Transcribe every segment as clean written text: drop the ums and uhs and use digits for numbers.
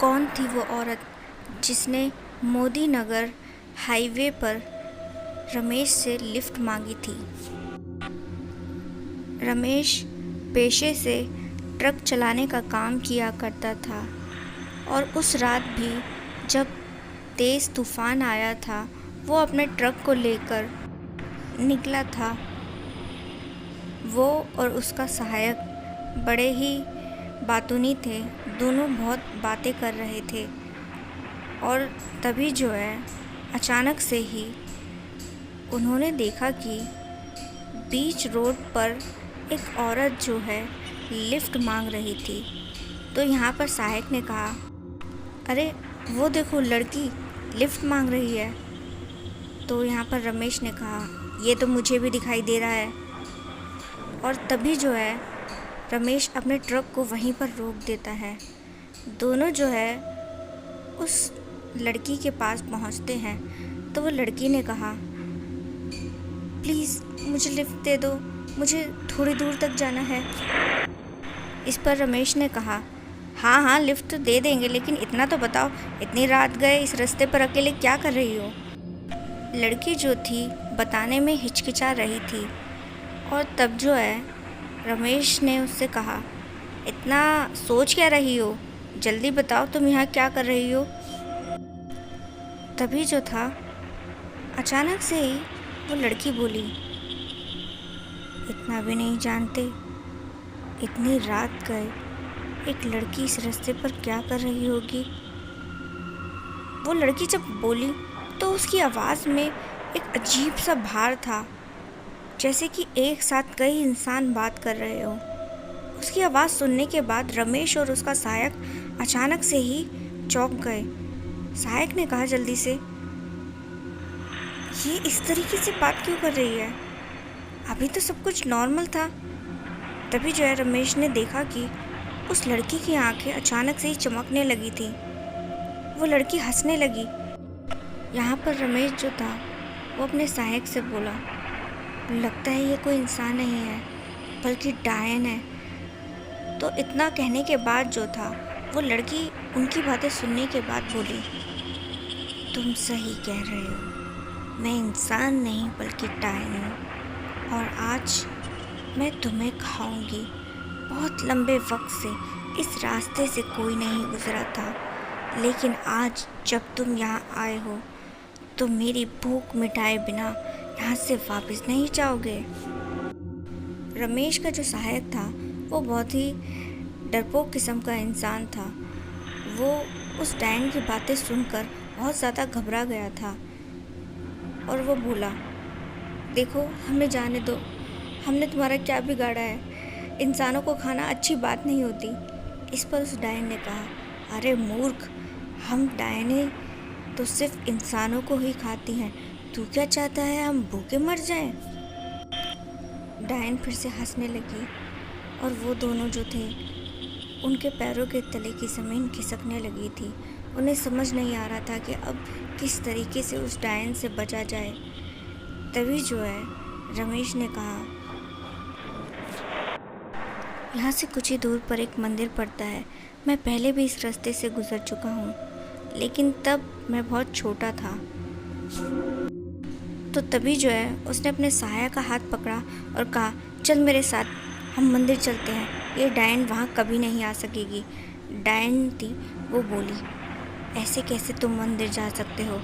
कौन थी वो औरत जिसने मोदी नगर हाईवे पर रमेश से लिफ्ट मांगी थी। रमेश पेशे से ट्रक चलाने का काम किया करता था और उस रात भी जब तेज़ तूफान आया था वो अपने ट्रक को लेकर निकला था। वो और उसका सहायक बड़े ही बातूनी थे, दोनों बहुत बातें कर रहे थे और तभी जो है अचानक से ही उन्होंने देखा कि बीच रोड पर एक औरत जो है लिफ्ट मांग रही थी। तो यहाँ पर सहायक ने कहा, अरे वो देखो लड़की लिफ्ट मांग रही है। तो यहाँ पर रमेश ने कहा, ये तो मुझे भी दिखाई दे रहा है। और तभी जो है रमेश अपने ट्रक को वहीं पर रोक देता है। दोनों जो है उस लड़की के पास पहुंचते हैं। तो वो लड़की ने कहा, प्लीज़ मुझे लिफ्ट दे दो, मुझे थोड़ी दूर तक जाना है। इस पर रमेश ने कहा, हाँ हाँ लिफ्ट तो दे देंगे, लेकिन इतना तो बताओ, इतनी रात गए इस रास्ते पर अकेले क्या कर रही हो। लड़की जो थी बताने में हिचकिचा रही थी और तब जो है रमेश ने उससे कहा, इतना सोच क्या रही हो, जल्दी बताओ तुम यहाँ क्या कर रही हो। तभी जो था अचानक से ही वो लड़की बोली, इतना भी नहीं जानते, इतनी रात गए एक लड़की इस रास्ते पर क्या कर रही होगी। वो लड़की जब बोली तो उसकी आवाज़ में एक अजीब सा भार था, जैसे कि एक साथ कई इंसान बात कर रहे हो। उसकी आवाज़ सुनने के बाद रमेश और उसका सहायक अचानक से ही चौंक गए। सहायक ने कहा जल्दी से, ये इस तरीके से बात क्यों कर रही है, अभी तो सब कुछ नॉर्मल था। तभी जो है रमेश ने देखा कि उस लड़की की आंखें अचानक से ही चमकने लगी थी। वो लड़की हंसने लगी। यहाँ पर रमेश जो था वो अपने सहायक से बोला, लगता है ये कोई इंसान नहीं है बल्कि डायन है। तो इतना कहने के बाद जो था वो लड़की उनकी बातें सुनने के बाद बोली, तुम सही कह रहे हो, मैं इंसान नहीं बल्कि डायन हूँ और आज मैं तुम्हें खाऊंगी। बहुत लंबे वक्त से इस रास्ते से कोई नहीं गुजरा था, लेकिन आज जब तुम यहाँ आए हो तो मेरी भूख मिटाए बिना यहाँ से वापस नहीं जाओगे। रमेश का जो सहायक था वो बहुत ही डरपोक किस्म का इंसान था। वो उस डायन की बातें सुनकर बहुत ज़्यादा घबरा गया था और वो बोला, देखो हमें जाने दो, हमने तुम्हारा क्या बिगाड़ा है, इंसानों को खाना अच्छी बात नहीं होती। इस पर उस डायन ने कहा, अरे मूर्ख, हम डायने तो सिर्फ इंसानों को ही खाती हैं, तू क्या चाहता है हम भूखे मर जाएं? डायन फिर से हंसने लगी और वो दोनों जो थे उनके पैरों के तले की ज़मीन खिसकने लगी थी। उन्हें समझ नहीं आ रहा था कि अब किस तरीके से उस डायन से बचा जाए। तभी जो है रमेश ने कहा, यहाँ से कुछ ही दूर पर एक मंदिर पड़ता है, मैं पहले भी इस रास्ते से गुजर चुका हूँ, लेकिन तब मैं बहुत छोटा था। तो तभी जो है उसने अपने सहायक का हाथ पकड़ा और कहा, चल मेरे साथ, हम मंदिर चलते हैं, ये डायन वहाँ कभी नहीं आ सकेगी। डायन थी वो बोली, ऐसे कैसे तुम मंदिर जा सकते हो,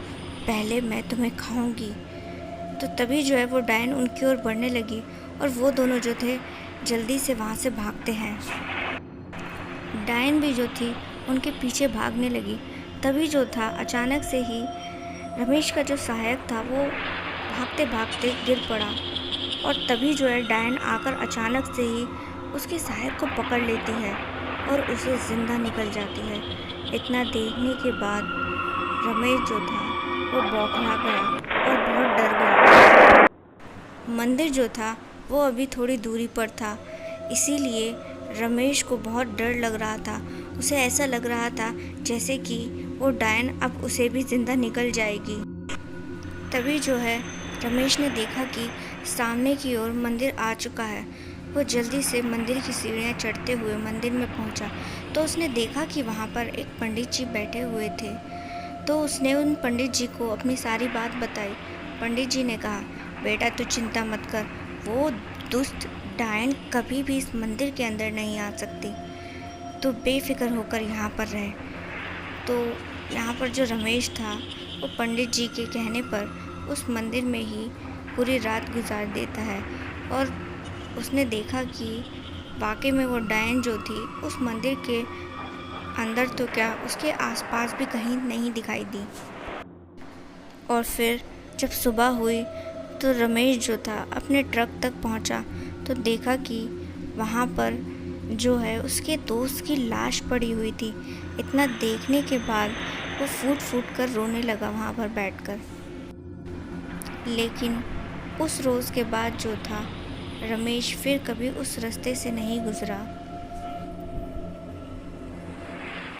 पहले मैं तुम्हें खाऊंगी। तो तभी जो है वो डायन उनकी ओर बढ़ने लगी और वो दोनों जो थे जल्दी से वहाँ से भागते हैं। डायन भी जो थी उनके पीछे भागने लगी। तभी जो था अचानक से ही रमेश का जो सहायक था वो भागते भागते गिर पड़ा और तभी जो है डायन आकर अचानक से ही उसके सहायक को पकड़ लेती है और उसे ज़िंदा निकल जाती है। इतना देखने के बाद रमेश जो था वो बौखला गया और बहुत डर गया। मंदिर जो था वो अभी थोड़ी दूरी पर था, इसीलिए रमेश को बहुत डर लग रहा था। उसे ऐसा लग रहा था जैसे कि वो डायन अब उसे भी ज़िंदा निकल जाएगी। तभी जो है रमेश ने देखा कि सामने की ओर मंदिर आ चुका है। वो जल्दी से मंदिर की सीढ़ियाँ चढ़ते हुए मंदिर में पहुंचा। तो उसने देखा कि वहाँ पर एक पंडित जी बैठे हुए थे। तो उसने उन पंडित जी को अपनी सारी बात बताई। पंडित जी ने कहा, बेटा तू चिंता मत कर, वो दुष्ट डायन कभी भी इस मंदिर के अंदर नहीं आ सकती, तो बेफिक्र होकर यहाँ पर रहे। तो यहाँ पर जो रमेश था वो पंडित जी के कहने पर उस मंदिर में ही पूरी रात गुजार देता है और उसने देखा कि वाकई में वो डायन जो थी उस मंदिर के अंदर तो क्या उसके आसपास भी कहीं नहीं दिखाई दी। और फिर जब सुबह हुई तो रमेश जो था अपने ट्रक तक पहुंचा तो देखा कि वहाँ पर जो है उसके दोस्त की लाश पड़ी हुई थी। इतना देखने के बाद वो फूट फूट कर रोने लगा वहाँ पर बैठकर। लेकिन उस रोज़ के बाद जो था रमेश फिर कभी उस रास्ते से नहीं गुज़रा।